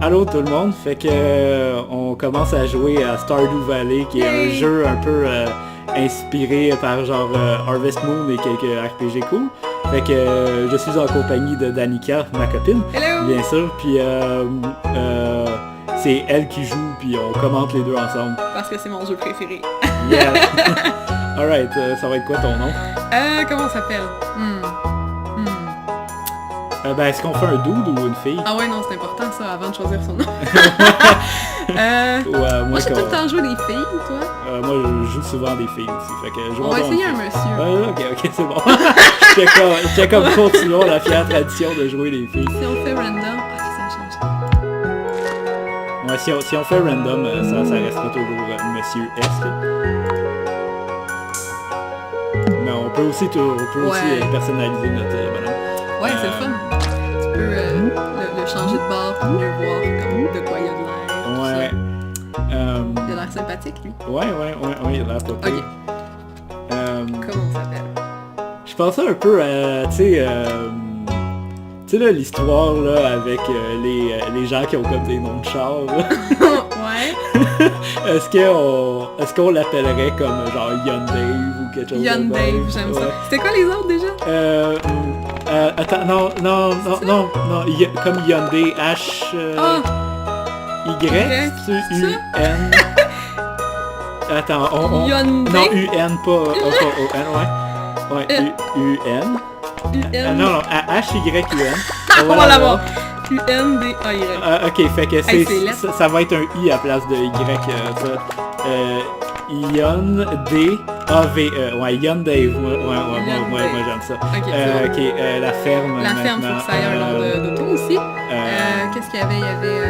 allô tout le monde, fait que on commence à jouer à Stardew Valley, qui est un jeu un peu inspiré par genre Harvest Moon et quelques RPG cool. Fait que je suis en compagnie de Danica, ma copine, Hello! Bien sûr, puis c'est elle qui joue, puis on commente les deux ensemble. Parce que c'est mon jeu préféré. Yeah. Alright, ça va être quoi ton nom? Comment ça s'appelle? Ben, est-ce qu'on fait un dude ou une fille? Ah ouais, non, c'est important ça, avant de choisir son nom. Moi j'ai tout le temps joué des filles, toi? Moi, je joue souvent des filles aussi, fait que on va essayer un monsieur. Ok, c'est bon. J'étais comme continuons la fière tradition de jouer des filles. Si on fait random, ça change. Ouais, si on fait random, ça restera toujours monsieur S. Mais on peut aussi personnaliser notre bonhomme. Ouais, c'est le fun. Tu peux le changer de bord pour mieux voir comme de quoi il y a de l'air. Ouais. Il a l'air sympathique, lui. Ouais, il a l'air pas pire. Ok. Comment ça s'appelle? Je pensais un peu à, tu sais là, l'histoire là avec les gens qui ont comme des noms de chars. Ouais. Est-ce qu'on l'appellerait comme genre Young Dave ou quelque chose Young comme ça? Dave, j'aime ça. C'était quoi les autres déjà? Attends, non, comme Hyundai, H-Y-U-N. Attends, Hyundai? non, U-N, pas O-N, ouais, U-N. Non, H-Y-U-N. On va l'avoir. U-N-D-A-Y. Ok, fait que ça va être un I à place de Y, Hyundai-A-V-E. Ouais, Hyundai. Moi j'aime ça. Ok, la ferme. La ferme, faut que ça aille un nom d'auto aussi. Qu'est-ce qu'il y avait? Il y avait...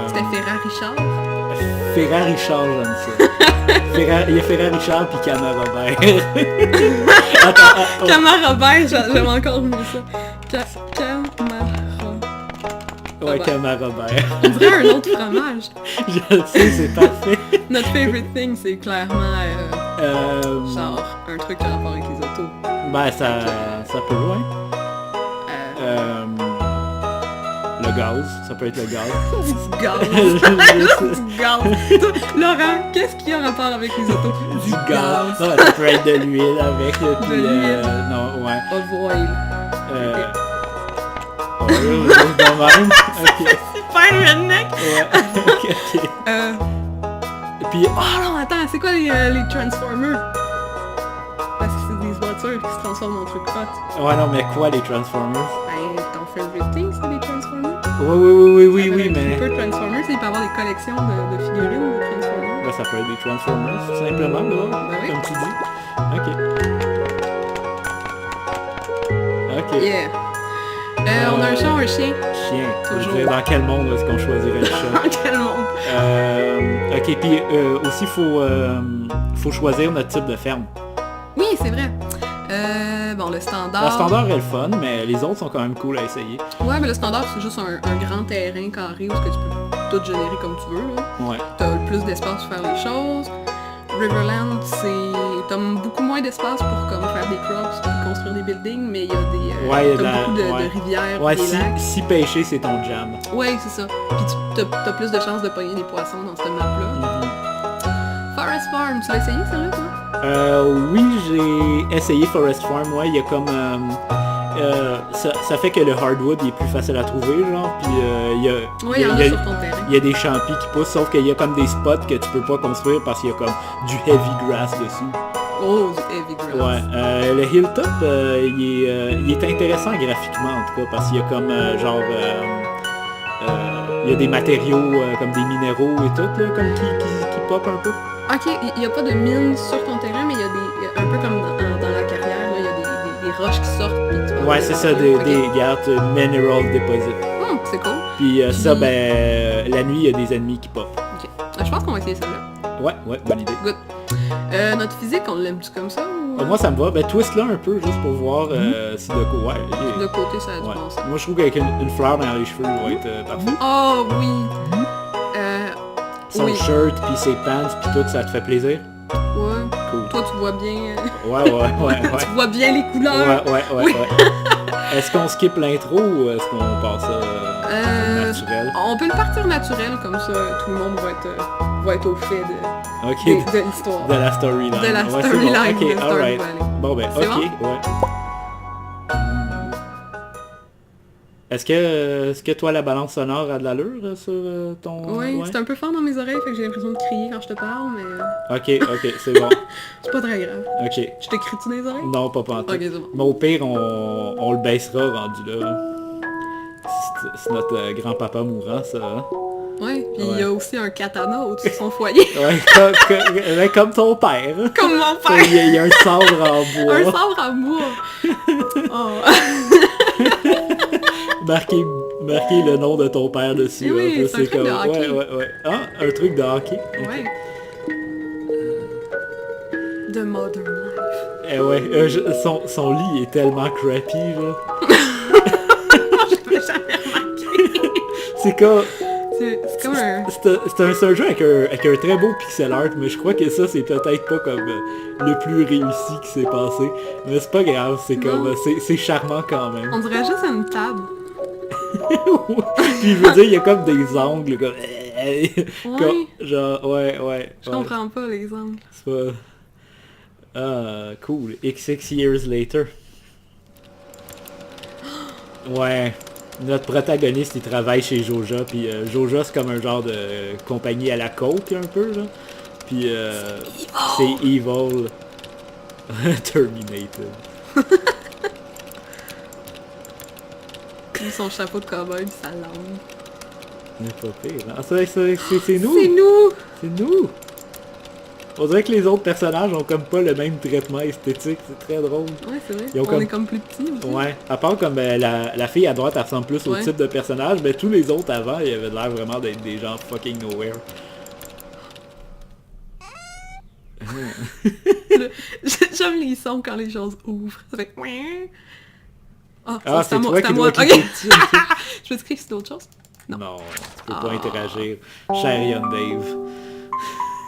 C'était Ferrari-Char. Ferrari-Char, j'aime ça. Il y a Ferrari-Char puis Camara-Robert. Attends. Camara-Robert, j'aime encore mieux ça. Camara. Ouais, Camara-Robert. On dirait un autre fromage. Je le sais, c'est parfait. Notre favorite thing, c'est clairement genre un truc qui a rapport avec les autos. Ben, ça peut, ouais. Le gaz, ça peut être le gaz. Du gaz. Du gaz. Laurent, qu'est-ce qui a rapport avec les autos? Du gaz. Non, ça peut être de l'huile avec. De l'huile. Non, ouais. Of oil. De même. Ok. Super redneck. Ouais. Ok. Puis, oh non, attends, c'est quoi les Transformers? Parce que c'est des voitures qui se transforment en trucs hot. Ouais, non, mais quoi les Transformers? Ben, ton favorite thing, c'est les Transformers? Oui, mais... Un peu de Transformers, il peut y avoir des collections de figurines de Transformers. Ben, ça peut être des Transformers, tout simplement, là, ben oui. comme tu dis. Ok. Yeah. On a un chat ou un chien? Chien. Toujours. Je veux dire, dans quel monde est-ce qu'on choisirait le chat? Dans quel monde? Ok, puis aussi, faut choisir notre type de ferme. Oui, c'est vrai. Bon, le standard... Le standard est le fun, mais les autres sont quand même cool à essayer. Ouais, mais le standard, c'est juste un grand terrain carré où tu peux tout générer comme tu veux. Là. Ouais. T'as plus d'espace pour faire les choses. Riverland, t'as beaucoup moins d'espace pour comme faire des crops, construire des buildings, mais il y a des... t'as beaucoup de rivières, ouais, des lacs. Si pêcher, c'est ton jam. Ouais, c'est ça. Puis t'as plus de chances de pogner des poissons dans cette map-là. Forest Farm, tu l'as essayé celle-là, toi? Oui, j'ai essayé Forest Farm, ouais, il y a comme... ça fait que le hardwood est plus facile à trouver, genre, puis il y a sur ton terrain. Il y a des champis qui poussent, sauf qu'il y a comme des spots que tu peux pas construire parce qu'il y a comme du heavy grass dessus. Oh, du heavy grass. Ouais, le hilltop, il est intéressant graphiquement en tout cas, parce qu'il y a comme il y a des matériaux comme des minéraux et tout, là, comme qui pop un peu. Ok, il n'y a pas de mine sur ton terrain, mais il y a un peu comme dans la carrière, là, il y a des roches qui sortent. Puis tu ouais, c'est ça, des mineral deposits. C'est cool. Puis ça, ben, la nuit, il y a des ennemis qui pop. Ok, je pense qu'on va essayer celle-là. Ouais, bonne idée. Good. Notre physique, on l'aime-tu comme ça ou... Moi, ça me va. Ben, twist-là un peu, juste pour voir si de côté... Ouais, de côté, ça a du bon sens. Moi, je trouve qu'avec une fleur dans les cheveux, il va être parfait. Oh, oui. Son shirt, puis ses pants, puis tout, ça te fait plaisir? Ouais. Cool. Toi, tu vois bien... Ouais. Tu vois bien les couleurs. Ouais. Est-ce qu'on skip l'intro ou est-ce qu'on passe naturel? On peut le partir naturel, comme ça tout le monde va être au fait de l'histoire. De la storyline. De la storyline bon. de Stardew Valley. Bon ben, ok, bon? ouais. Est-ce que toi, la balance sonore a de l'allure sur ton... Oui, ouais? c'est un peu fort dans mes oreilles, fait que j'ai l'impression de crier quand je te parle, mais... Ok, c'est bon. C'est pas très grave. Ok. Je te crie-tu dans les oreilles? Non, pas en tout. Ok, c'est bon. Mais au pire, on le baissera rendu là. C'est notre grand-papa mourant, ça. Hein? Ouais, puis il y a aussi un katana au-dessus de son foyer. Ouais, comme ton père. Comme mon père. Il y a un sabre en bois. Un sabre en bois. Oh. Marquer le nom de ton père dessus. Oui, c'est un truc comme... de hockey. Ouais. Ah, un truc de hockey. Ouais. The Modern Life. Eh ouais, son lit est tellement crappy, là. Je l'ai jamais remarqué. C'est comme... C'est comme un... C'est un jeu avec un très beau pixel art, mais je crois que ça, c'est peut-être pas comme le plus réussi qui s'est passé. Mais c'est pas grave, c'est comme... C'est charmant quand même. On dirait juste une table. Puis je veux dire, il y a comme des angles, comme... Ouais. Genre, ouais. Je comprends pas les angles. C'est pas... Ah, cool. XX years later. Ouais. Notre protagoniste, il travaille chez Joja, puis Joja, c'est comme un genre de compagnie à la coke, un peu, là. Puis c'est evil. Terminated. Son chapeau de cowboy pis sa langue. C'est pas pire, hein? Ah, c'est nous! C'est nous! C'est nous! On dirait que les autres personnages ont comme pas le même traitement esthétique, c'est très drôle. Ouais, c'est vrai. On est comme plus petits aussi. Ouais, à part comme la fille à droite, elle ressemble plus au type de personnage, mais tous les autres avant, ils avaient l'air vraiment d'être des gens fucking nowhere. J'aime les sons quand les choses ouvrent. Ça fait... c'est toi qui dois Ok. Je peux te dire que c'est d'autres choses? Non, tu peux pas interagir. Cher Young Dave.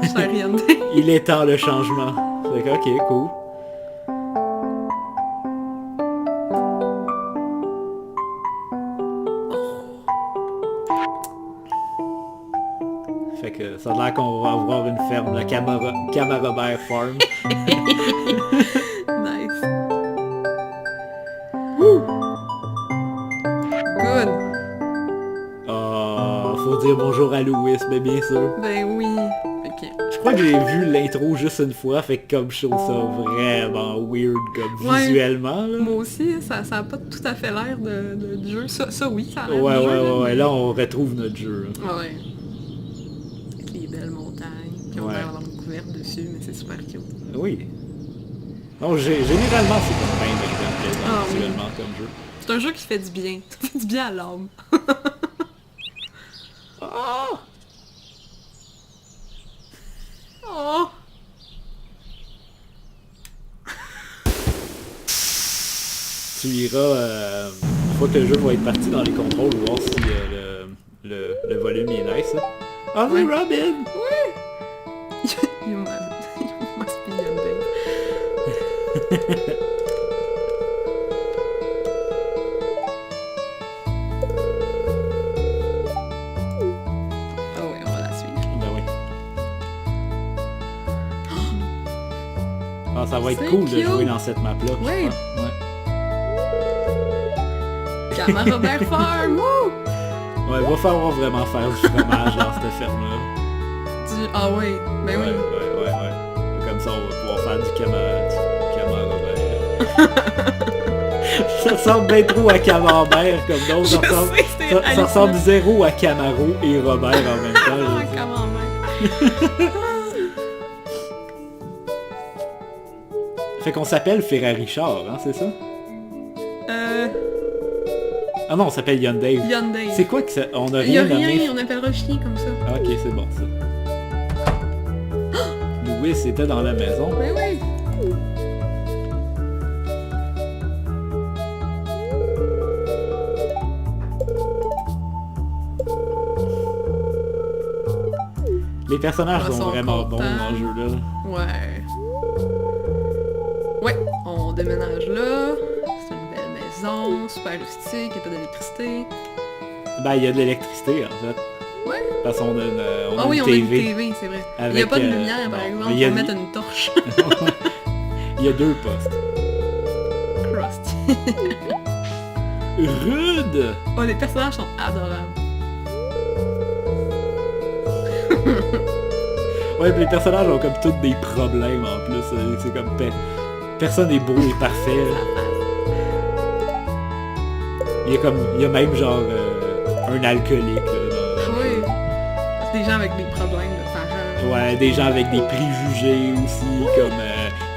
Cher Young Dave. Il est temps le changement. Fait que, ok, cool. Fait que ça a l'air qu'on va avoir une ferme, la Camarobert Farm. Nice. Woo. Good. Faut dire bonjour à Louis, mais bien sûr. Ben oui. Ok. Je crois que j'ai vu l'intro juste une fois, fait que comme je trouve ça vraiment weird comme visuellement. Là. Moi aussi, ça a pas tout à fait l'air du jeu. Ça oui, ça a l'air Ouais, là on retrouve notre jeu. Ouais. Avec les belles montagnes qui ont l'air d'avoir une couverte dessus, mais c'est super cute. Oui. Non, généralement c'est comme bien plaisant visuellement comme jeu. C'est un jeu qui fait du bien. Ça fait du bien à l'âme. Oh! Oh! Tu iras, une fois que le jeu va être parti dans les contrôles, voir si le volume est nice. Ah oui, Robin! Oui! You must be Young Dave. Ça va être cool de jouer dans cette map-là. Oui. Camarobert Farm, wouh! Ouais, va falloir vraiment faire du fromage dans cette ferme-là. Ah oui, ben oui. Ouais. Comme ça, on va pouvoir faire du Camarobert. Ça ressemble bien trop à Camembert comme d'autres. Ça ressemble zéro à Camaro et Robert en même temps. Camembert. Fait qu'on s'appelle Ferrari Char, hein, c'est ça? Ah non, on s'appelle Hyundai. Hyundai. C'est quoi que ça... On a rien nommé? On appellera chien comme ça. Ah, ok, c'est bon ça. Louis était dans la maison. Ben oui. Les personnages sont vraiment bons dans le jeu là. Ouais. Ouais, on déménage là. C'est une belle prison, super rustique, il n'y a pas d'électricité. Ben, il y a de l'électricité, en fait. Ouais. Parce qu'on a une, Ah oui, on a une TV, c'est vrai. Il n'y a pas de avec, lumière, par non, exemple, il y a pour du- mettre une torche. Il y a 2 postes. Krusty. Rude! Oh, les personnages sont adorables. Ouais, puis les personnages ont comme tous des problèmes en plus. C'est comme personne n'est beau et parfait. Il y a même genre un alcoolique. Là, Oui. Des gens avec des problèmes de parents. ouais, des gens avec des préjugés aussi, comme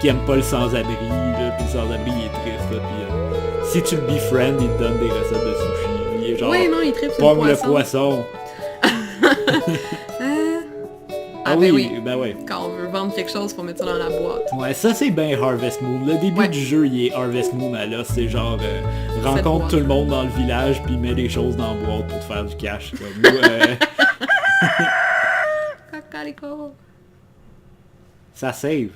qui aiment pas le sans-abri. Là, puis le sans-abri il est triste. Là, puis, si tu le befriend, il te donne des recettes de sushi. Il est genre, Oui, non, il tripe sur pomme le le poisson. poisson. Ah ben oui, ben ouais. Quand on veut vendre quelque chose, faut mettre ça dans la boîte. Ouais, ça c'est bien Harvest Moon. Le début Ouais. du jeu, il est Harvest Moon à l'os. C'est genre, rencontre boîte. tout le monde dans le village, puis met des choses dans la boîte pour te faire du cash. Comme, Cacalico. ça save.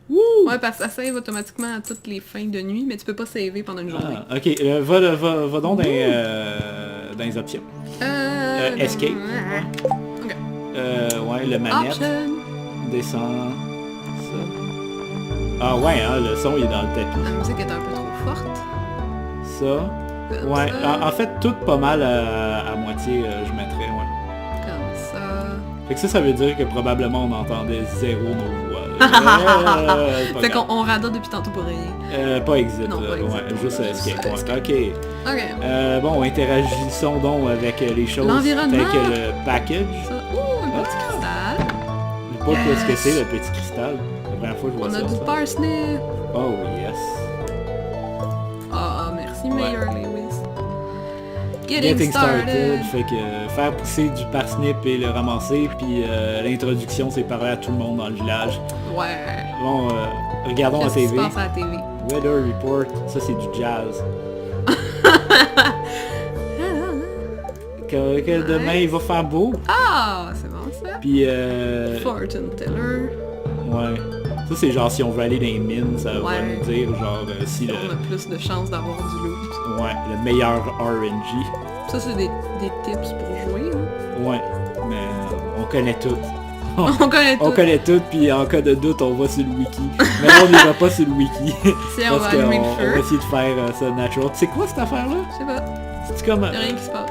Ouais, parce que ça save automatiquement à toutes les fins de nuit, mais tu peux pas saver pendant une journée. Ah, ok, va donc dans les options. Escape. Ok. Ouais, le manette. Option. Descend. Ça. Ah ouais, hein, le son il est dans le tapis. La musique est un peu trop forte. Ça. Comme Ouais, ça. en fait, tout pas mal à moitié, je mettrais, ouais. Comme ça. Fait que ça veut dire que probablement on entendait zéro nos voix. Là. Pas Fait grave. qu'on radote depuis tantôt pour rien. Pas exit, Non, là. pas exit. Ouais, juste escape. Ouais. escape. Ok. Ok. Bon, interagissons donc avec les choses L'environnement. telles que le package. Ça. Ouh, un petit cristal. Je sais pas qu'est-ce que Yes. c'est le petit cristal. La première fois que je vois On a ça. du ça. parsnip. Oh yes. Ah, merci, Ouais. Mayor Lewis. Getting started. Fait que faire pousser du parsnip et le ramasser, puis l'introduction c'est parler à tout le monde dans le village. Ouais. Bon, regardons la Qu'est-ce qui se TV. passe à la TV? Weather report, ça c'est du jazz. Que demain il va faire beau. Ah, c'est bon ça. Puis Fortune teller. ouais. Ça c'est genre si on veut aller dans les mines, ça va Ouais. nous dire genre si le On a plus de chances d'avoir du loot. ouais, le meilleur RNG. Ça, c'est des tips pour jouer. Hein. Ouais, mais on connaît tout. On connaît tout. On connaît tout, puis en cas de doute, on va sur le wiki. Mais là, on n'ira pas sur le wiki. Si on va Parce allumer qu'on le on feu. va essayer de faire ça natural. C'est quoi cette affaire-là? Je sais pas. C'est comme... Y'a rien qui se passe.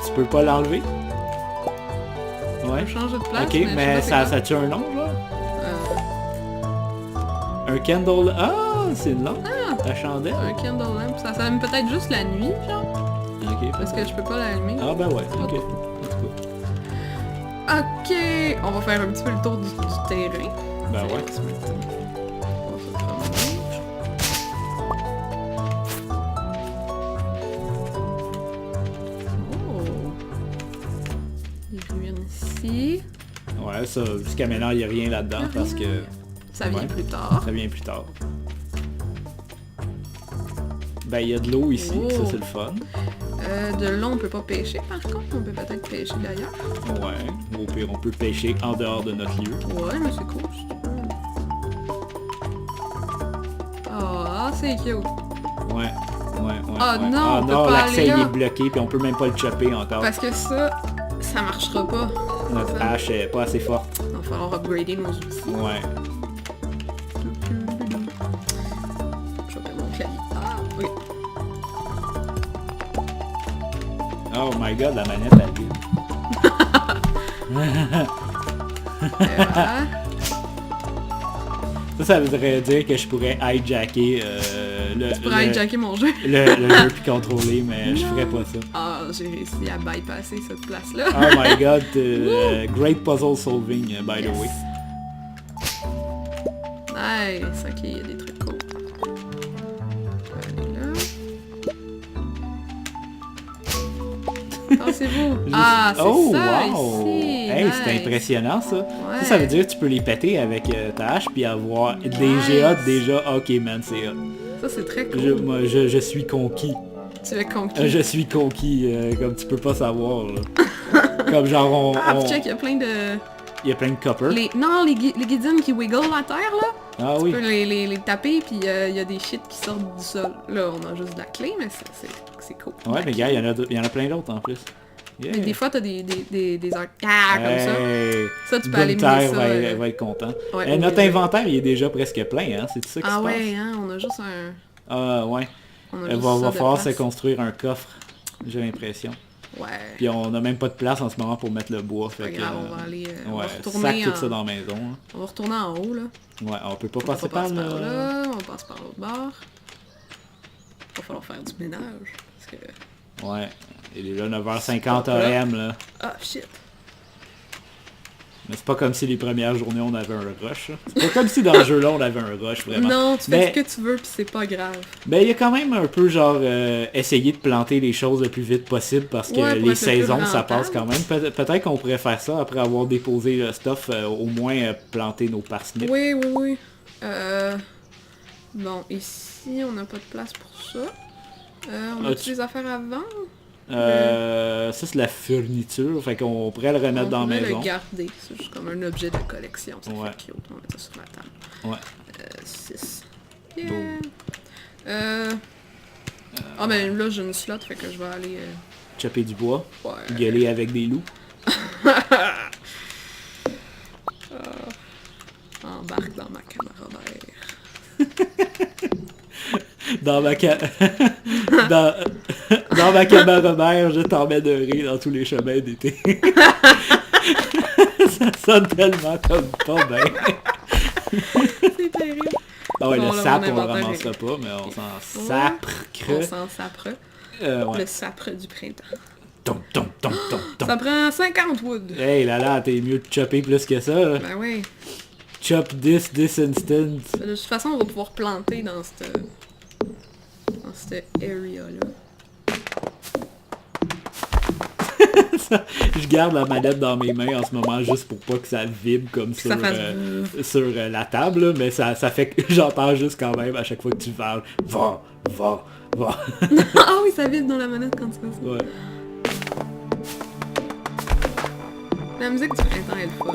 tu peux pas l'enlever? Ouais. On change de place. Ok, je sais mais pas ça, c'est ça tue un nom, genre? quoi. Un candle... Ah, c'est une lampe? La chandelle? Un candle lamp. Ça s'allume peut-être juste la nuit, genre. Ok. Parce que je peux pas l'allumer. Ah ben ouais, ok. En tout Ok, on va faire un petit peu le tour du terrain. Ben ouais. On va se promener. Oh. Des ruines ici. Ouais, ça, jusqu'à maintenant, il n'y a rien là-dedans Rien. parce que Ça vient Ouais. plus tard. ça vient plus tard. Ben, il y a de l'eau ici, Oh. ça c'est le fun. De l'eau, on peut pas pêcher par contre. On peut peut-être pêcher d'ailleurs. Ouais, au pire, on peut pêcher en dehors de notre lieu. Ouais, mais c'est cool. si tu veux. Ah, c'est cute. Ouais, ouais. Ah ouais. non, ah on peut non, pas l'accès aller il là. est bloqué, puis on peut même pas le chopper encore. Parce que ça marchera pas. Notre ça. hache est pas assez forte. Il va falloir upgrader nos outils. Ouais. Je vais mon clavier. Ah, oui. Oh my god, la manette elle vide. Voilà. Ça voudrait dire que je pourrais hijacker Tu pourrais hijacker mon jeu. le jeu puis contrôler, mais je ferais pas ça. Ah, j'ai réussi à bypasser cette place-là. Oh my god, great puzzle solving, by the way. Nice, ok, il y a des trucs cool. On peut aller là. Pensez-vous. Ah, c'est Oh, ça wow! ici. Hey, nice. c'est impressionnant ça. Ouais. Ça veut dire que tu peux les péter avec ta hache puis avoir des GA déjà. Ok man, c'est hot. Ça, c'est très cool. Moi, je suis conquis. Tu es conquis. Je suis conquis, comme tu peux pas savoir là. Comme genre Ah, check, il y a plein de... il y a plein de copper. Non, les guidines qui wiggle la terre, là. Ah oui. Tu peux les taper, puis il y a des shit qui sortent du sol. Là, on a juste de la clé, mais c'est cool. Ouais, mais gars, il y en a plein d'autres en plus. Yeah. Mais des fois, t'as des comme ça. Ça, tu peux aller Terre mener ça. va être content. Ouais, notre inventaire, il est déjà presque plein, hein? C'est ça qui se passe? Ah ouais, hein? On a juste un... Ah ouais. Il va falloir se construire un coffre, j'ai l'impression. Ouais. Puis on n'a même pas de place en ce moment pour mettre le bois. Fait que, on va aller... on va retourner sac tout ça dans la maison. Hein. On va retourner en haut, là. Ouais, on peut pas passer par là. On passe par l'autre bord. Il va falloir faire du ménage. Parce que... Ouais. Il est là 9h50 AM, là. Ah, shit. Mais c'est pas comme si les premières journées, on avait un rush. C'est pas comme si dans le jeu-là, on avait un rush, vraiment. Non, tu fais ce que tu veux, pis c'est pas grave. Ben, il y a quand même un peu, genre, essayer de planter les choses le plus vite possible, parce que les saisons, ça passe quand même. Peut-être qu'on pourrait faire ça, après avoir déposé le stuff, au moins planter nos parsnips. Oui. Bon, ici, on n'a pas de place pour ça. On a-tu des affaires à vendre? Ça c'est la fourniture, fait qu'on pourrait le remettre dans la maison. On pourrait le garder, c'est juste comme un objet de collection, ça fait cute, on va mettre ça sur la table. Ouais. 6. Yeah. Ah ben là j'ai une slot, fait que je vais aller... Chopper du bois, ouais. Gueuler avec des loups. Embarque dans ma Robert. Dans ma camarade, je t'emmènerai dans tous les chemins d'été. Ça sonne tellement comme pas bien. C'est terrible. Ah ouais, bon, le sap, on le ramassera pas, mais on s'en sapre. On s'en sapre. Ouais. Le sapre du printemps. Tom. Ça prend 50 wood. Hey là, t'es mieux de chopper plus que ça. Là. Ben oui. Chop this instant. De toute façon, on va pouvoir planter dans cette area-là. Je garde la manette dans mes mains en ce moment juste pour pas que ça vibre comme sur la table, là, mais ça fait que j'entends juste quand même à chaque fois que tu parles. Va. Ah oui, ça vibre dans la manette quand tu fais ça. Ouais. La musique du printemps est le fun.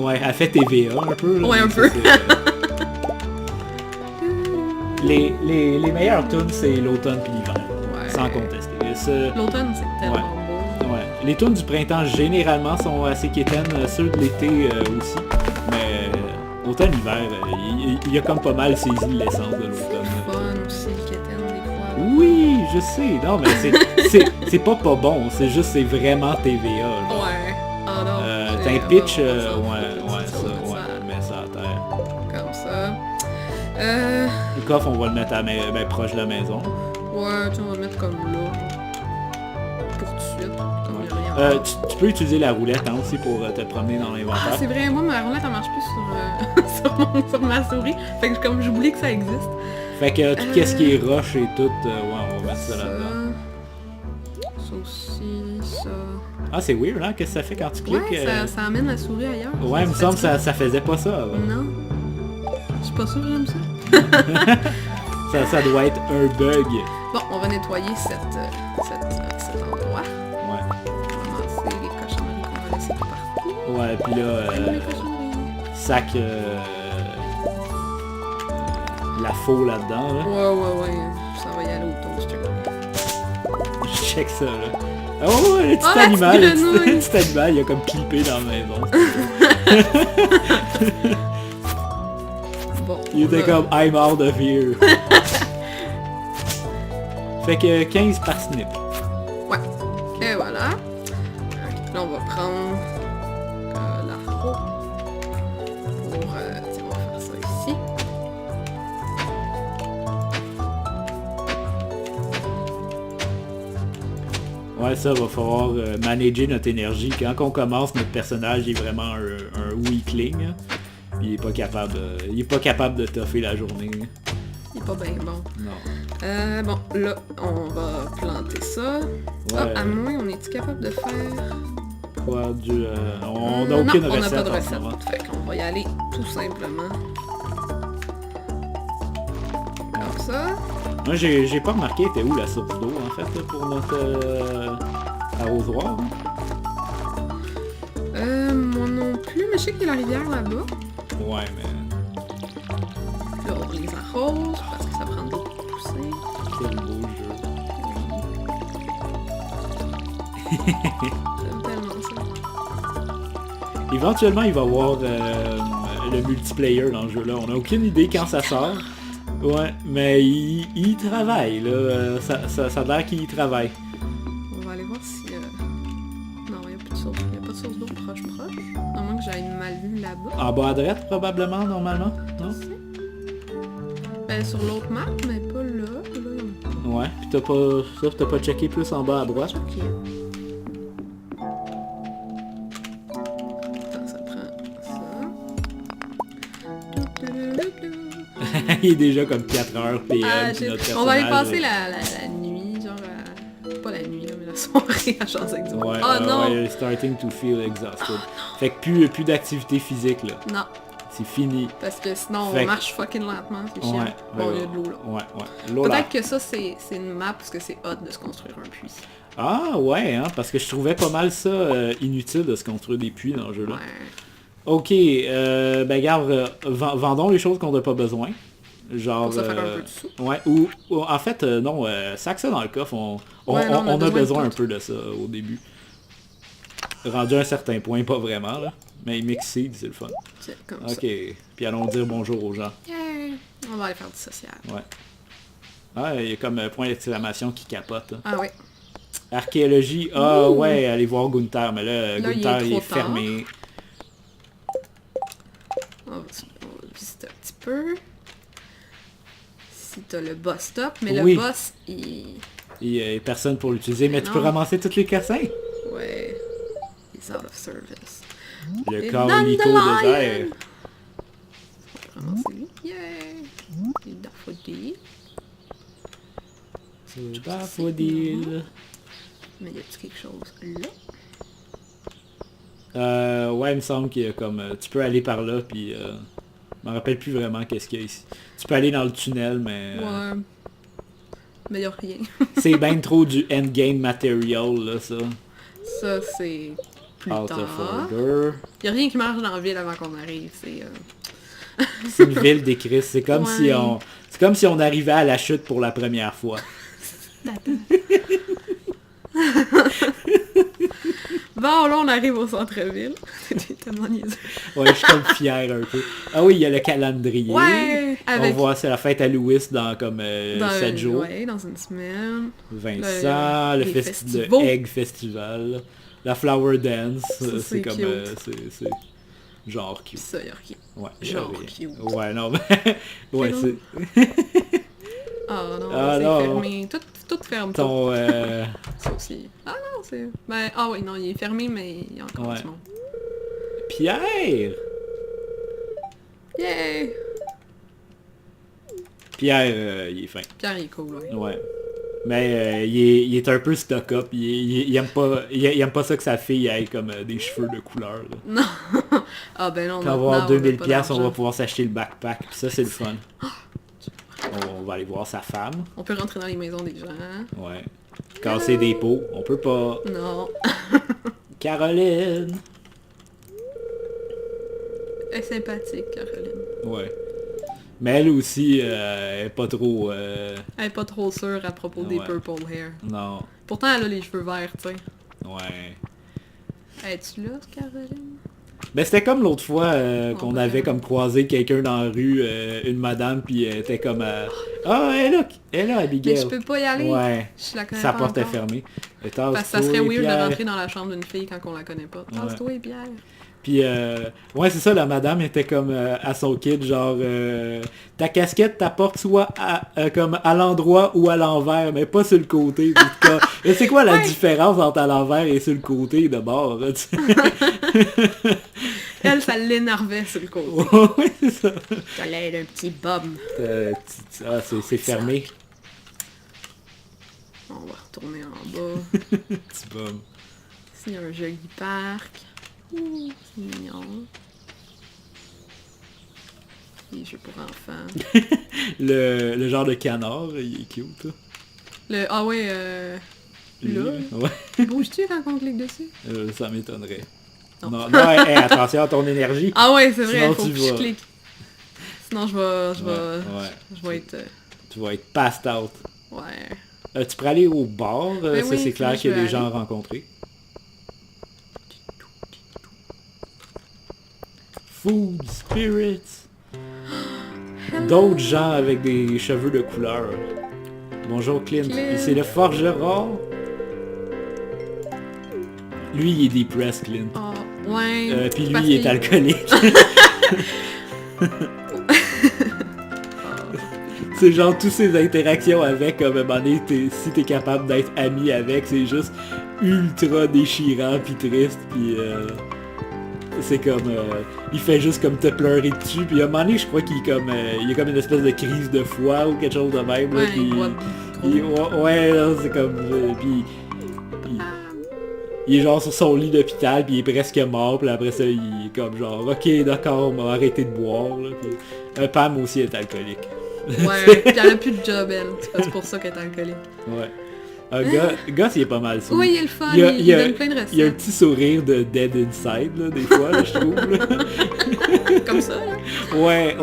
Ouais, elle fait TVA un peu. Là, ouais, un peu. Les meilleurs tunes, c'est l'automne puis l'hiver. Ouais. Sans contester. L'automne, c'est tellement beau. Ouais. Les tunes du printemps, généralement, sont assez quétaines. Ceux de l'été aussi. Mais automne-hiver, il y a comme pas mal saisi l'essence de l'automne. C'est fun aussi, quétaine des fois. Oui, je sais. Non, mais c'est pas bon. C'est juste, c'est vraiment TVA. Là. Ouais. Ah non. T'as un pitch, ça, mets ça à terre. Comme ça. Le coffre, on va le mettre proche de la maison. Ouais, on va le mettre comme là. Pour tout de suite. Comme rien. Tu peux utiliser la roulette hein, aussi pour te promener dans l'inventaire. Ah, c'est vrai, moi ma roulette elle marche plus sur ma souris. Fait que comme j'oublie que ça existe. Fait que tout ce qui est roche et tout, on va mettre ça là-dedans. Ça aussi, ça... Ah, c'est weird, hein? Qu'est-ce que ça fait quand tu cliques? Ouais, ça amène la souris ailleurs. Ouais, il me semble que ça faisait pas ça avant. Non. Je suis pas sûre que j'aime ça. ça doit être un bug. Bon, on va nettoyer cet endroit. Ouais. On va ramasser les cochonneries qu'on va laisser partout. Ouais, puis là, sac la faux là-dedans. Là. Ouais. Ça va y aller au toaster. Je check ça, là. Oh, le petit animal, le petit animal, il a comme clippé dans la maison. Bon, il était comme I'm out of here. Fait que 15 parsnips. Ouais. Et voilà. Là, on va prendre la roue pour... on va faire ça ici. Ouais, ça va falloir manager notre énergie. Quand on commence, notre personnage est vraiment un weakling. Hein. Il est pas capable de toffer la journée. Il est pas bien bon. Non. Bon, là, on va planter ça. Ouais. Ah, à moins, on est-tu capable de faire... Quoi, on n'a aucune recette. On n'a pas de recette. Fait qu'on va y aller tout simplement. Comme ça. Moi, j'ai pas remarqué, était où la source d'eau, en fait, pour notre arrosoir. Moi non plus, mais je sais qu'il y a la rivière là-bas. Ouais, mais... Là, on les arrose parce que ça prend de l'eau pour pousser. Quel beau jeu. J'aime tellement ça. Éventuellement, il va y avoir le multiplayer dans le jeu là. On n'a aucune idée quand ça sort. Ouais, mais il travaille là. Ça a l'air qu'il y travaille. On va aller voir si... Non, il n'y a pas de source d'eau proche. À moins que j'aille mal vu là-bas. En bas à droite, probablement, normalement, non? Ben, sur l'autre map, mais pas là. Ouais, pis t'as pas checké plus en bas à droite? Ok. Attends, ça prend ça. Il est déjà comme 4 heures PM. On va aller passer la nuit, genre... Pas la nuit, là, mais la soirée à Champs-Élysées. Ouais, non! Ouais, starting to feel exhausted. Fait que plus d'activité physique, là. Non. C'est fini. Parce que sinon, on marche fucking lentement, c'est chiant. Ouais, bon, il y a de l'eau, là. Ouais. L'eau, peut-être que ça, c'est une map parce que c'est hot de se construire un puits. Ah, ouais, hein, parce que je trouvais pas mal ça inutile de se construire des puits dans le jeu-là. Ouais. Ok, ben regarde, vendons les choses qu'on n'a pas besoin. Genre, pour ça faire un peu de sous. Ouais, ou en fait, non, sac ça dans le coffre, on a besoin un peu de ça au début. Rendu à un certain point, pas vraiment, là. Mais mixé, c'est le fun. C'est comme ça. Ok, puis allons dire bonjour aux gens. Yeah. On va aller faire du social. Ouais. Ah, il y a comme un point d'exclamation qui capote. Hein. Ah oui. Archéologie, ouais, allez voir Gunther, mais là Gunther il est fermé. On va visiter un petit peu. Si t'as le boss stop, mais le boss, il y a personne pour l'utiliser, mais tu peux ramasser tous les cassins. Ouais. He's out of service. Le Corlico désert. On va ramasser lui. Yeah! Les daffodils. C'est daffodil. Mais y a-tu quelque chose là? Ouais, il me semble qu'il y a comme... tu peux aller par là, puis... je me rappelle plus vraiment qu'est-ce qu'il y a ici. Tu peux aller dans le tunnel, mais... Ouais. Mais y a rien. C'est bien trop du endgame material, là, ça. Ça, c'est... plus Out tard. of order. Y a rien qui marche dans la ville avant qu'on arrive, c'est... C'est une ville décrite. C'est comme si on... C'est comme si on arrivait à la chute pour la première fois. Bon, là, on arrive au centre-ville. C'était tellement niaiseux. Ouais, je suis comme fier un peu. Ah oui, il y a le calendrier. Ouais! Avec... On voit, c'est la fête à Louis dans comme 7 jours. Ouais, dans une semaine. Vincent, le Egg Festival. La Flower Dance. C'est comme... c'est genre cute. Ça, y'a rien. Ouais, genre cute. Ouais, non, mais... ouais, c'est... Ah non, c'est fermé. Tout ferme. Ton... Ça aussi. Ah non, c'est... Ben, ah oui, non, il est fermé, mais il y a encore du monde. Pierre! Yeah! Pierre, il est fin. Pierre, il est cool, ouais. Mais il est un peu stock-up. Il aime pas ça que sa fille ait comme des cheveux de couleur. Là. Non! Ah ben non, quand on va avoir 2000$, on va pouvoir s'acheter le backpack. Puis ça, c'est le fun. On va aller voir sa femme. On peut rentrer dans les maisons des gens. Ouais. Casser des pots. On peut pas. Non. Caroline! Elle est sympathique, Caroline. Ouais. Mais elle aussi, elle est pas trop... Elle est pas trop sûre à propos des purple hair. Non. Pourtant, elle a les cheveux verts, tu sais. Ouais. Es-tu là, Caroline? Ben c'était comme l'autre fois qu'on avait comme croisé quelqu'un dans la rue, une madame, puis elle était comme... Ah, elle est là, Abigail. Mais je peux pas y aller. Ouais. Je la connais sa pas porte encore. est fermée. Parce que ça serait weird de rentrer dans la chambre d'une fille quand on la connaît pas. Tasse-toi, Pierre. Puis, ouais, c'est ça, la madame était comme à son kid, genre, ta casquette, ta porte soit comme à l'endroit ou à l'envers, mais pas sur le côté. C'est quoi la différence entre à l'envers et sur le côté de bord? Elle, ça l'énervait sur le côté. Ouais, c'est ça. T'as l'air d'un petit bum. C'est fermé. On va retourner en bas. Petit bum. Ici, il y a un joli parc. Ouh, c'est mignon. Les jeux pour enfants. le genre de canard, il est cute. Ah ouais, là. Ouais. Bouges-tu quand on clique dessus? Ça m'étonnerait. Non, hey, attention à ton énergie. Ah ouais, c'est vrai, sinon il faut que je clique. Sinon, je vais être... Tu vas être passed out. Ouais. Tu pourrais aller au bar, Ben ça oui, c'est clair je qu'il y a vais des gens aller. rencontrés. Food spirits. D'autres gens avec des cheveux de couleur. Bonjour Clint. Puis c'est le forgeron. Lui il est depressed, Clint. Oh, ouais. Puis lui il est alcoolique. C'est genre toutes ces interactions avec, comme à un moment donné, si t'es capable d'être ami avec, c'est juste ultra déchirant puis triste puis c'est comme il fait juste comme te pleurer dessus puis à un moment donné je crois qu'il est comme il y a comme une espèce de crise de foi ou quelque chose de même là, Ouais, puis ouais là, c'est comme puis il est genre sur son lit d'hôpital puis il est presque mort puis après ça il est comme genre ok d'accord on m'a arrêté de boire là, puis Pam aussi est alcoolique. Ouais, pis elle a plus de job elle, c'est pour ça qu'elle est alcoolique. Ouais. Goss il est pas mal ça. Oui, il est le fun, il donne plein de recettes. Il y a un petit sourire de dead inside là, des fois là, je trouve. Là. Comme ça là. Ouais.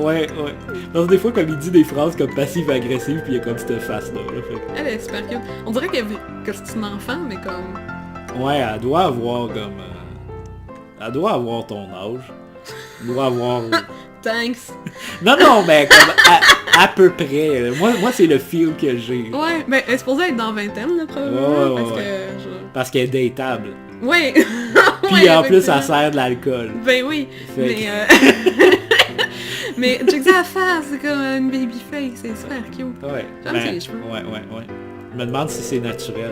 Parce que des fois comme il dit des phrases comme passive-agressive puis il y a comme cette face là. Fait. Elle est super cute. On dirait que c'est une enfant mais comme... Ouais, elle doit avoir comme... elle doit avoir ton âge. Elle doit avoir... Thanks. Non, mais comme à peu près. Moi c'est le feel que j'ai. Ouais, mais elle est supposée être dans vingtaine, là, probablement, parce qu'elle est dateable. Ouais. Puis ouais, en plus, elle sert de l'alcool. Ben oui, mais mais check ça à face, c'est comme une baby face, c'est super cute. Ouais. J'aime ses cheveux. Ouais. Je me demande si c'est naturel.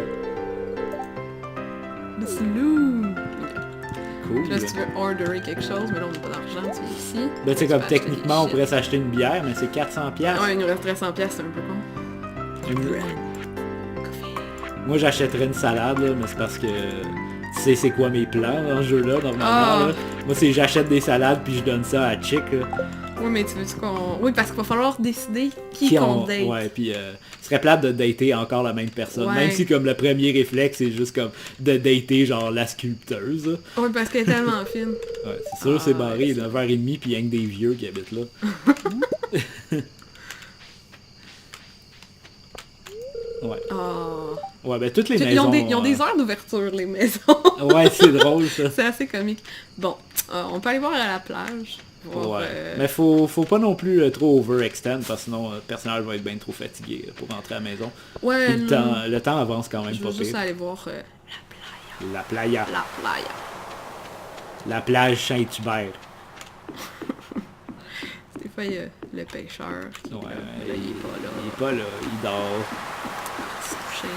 Le saloon. Cool. Là, si tu veux orderer quelque chose, mais là, on n'a pas d'argent, tu es ici. Ben, tu sais, comme peux acheter techniquement, des on pourrait s'acheter une bière, mais c'est 400$. Ouais, il nous resterait 100$, c'est un peu con. Moi, j'achèterais une salade, là, mais c'est parce que tu sais c'est quoi mes plans dans ce jeu-là, normalement. Là. Moi, c'est j'achète des salades puis je donne ça à Chick. Là. Oui, mais tu veux qu'on... Oui, parce qu'il va falloir décider qui qu'on date. Ouais, puis ce serait plate de dater encore la même personne. Ouais. Même si comme le premier réflexe, c'est juste comme de dater genre la sculpteuse. Là. Oui, parce qu'elle est tellement fine. Ouais, c'est sûr, c'est barré, il est 9h30 puis il y a que des vieux qui habitent là. Ouais. Oh. Ouais, ben toutes les maisons... Ils ont des heures d'ouverture, les maisons. Ouais, c'est drôle ça. C'est assez comique. Bon, on peut aller voir à la plage. Voir, mais faut pas non plus trop overextend parce que sinon le personnage va être bien trop fatigué pour rentrer à la maison. Ouais. Puis le temps avance quand même je pas veux juste pire. aller voir La playa. la playa. La plage Saint-Hubert. Des fois, il y a le pêcheur qui Ouais, là, il est pas là. Il est pas là, il dort. Se coucher.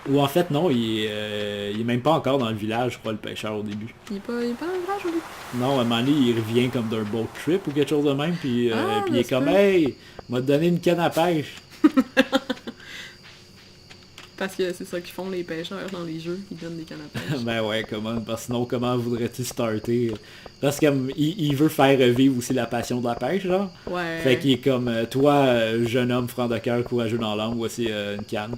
Ou en fait non, il est même pas encore dans le village, je crois, le pêcheur au début. Il est pas dans le village au début. Non, à un moment donné, il revient comme d'un boat trip ou quelque chose de même, puis il est comme « Hey, m'a donné une canne à pêche! » Parce que c'est ça qu'ils font les pêcheurs dans les jeux, ils donnent des cannes à pêche. Ben ouais, comment? Parce que sinon, comment voudrais-tu starter? Parce qu'il veut faire revivre aussi la passion de la pêche, genre. Ouais. Fait qu'il est comme, toi, jeune homme franc de cœur, courageux dans l'âme, voici une canne.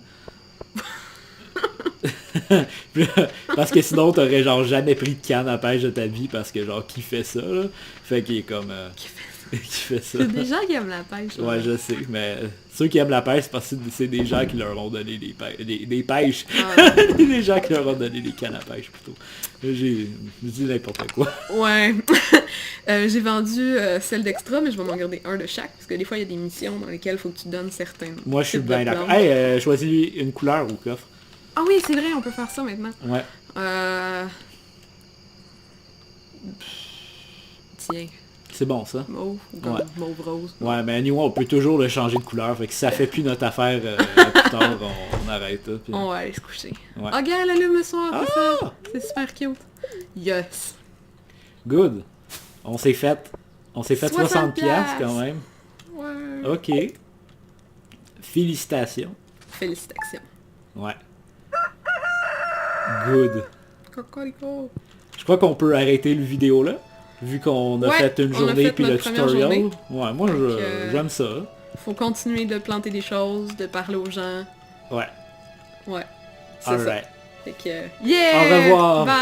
Parce que sinon, t'aurais genre jamais pris de canne à pêche de ta vie, parce que genre, qui fait ça, là? Fait qu'il est comme... Qui fait ça? qui fait ça. C'est des gens qui aiment la pêche. Là. Ouais, je sais, mais ceux qui aiment la pêche, c'est parce que c'est des gens qui leur ont donné des pêches. Des gens qui leur ont donné des cannes à pêche, plutôt. J'ai dit n'importe quoi. Ouais. J'ai vendu celle d'extra, mais je vais m'en garder un de chaque, parce que des fois, il y a des missions dans lesquelles il faut que tu donnes certains. Moi, je suis bien d'accord. Hey, choisis une couleur au coffre. Ah oui, c'est vrai, on peut faire ça maintenant. Ouais. Tiens. C'est bon, ça. Mauve, ou comme mauve rose. Ouais, mais anyway, on peut toujours le changer de couleur, fait que si ça fait plus notre affaire plus tard, on arrête. Puis... On va aller se coucher. Ouais. Oh, regarde, l'allume le soir, c'est ça. C'est super cute. Yes. Good. On s'est fait 60$ quand même. Ouais. Ok. Félicitations. Félicitations. Ouais. Good. Cocorico. Je crois qu'on peut arrêter le vidéo là, vu qu'on a fait une journée puis le tutorial. Ouais, moi j'aime ça. Faut continuer de planter des choses, de parler aux gens. Ouais. Ouais. C'est Alright. ça. Fait que... Yeah! Au revoir! Bye!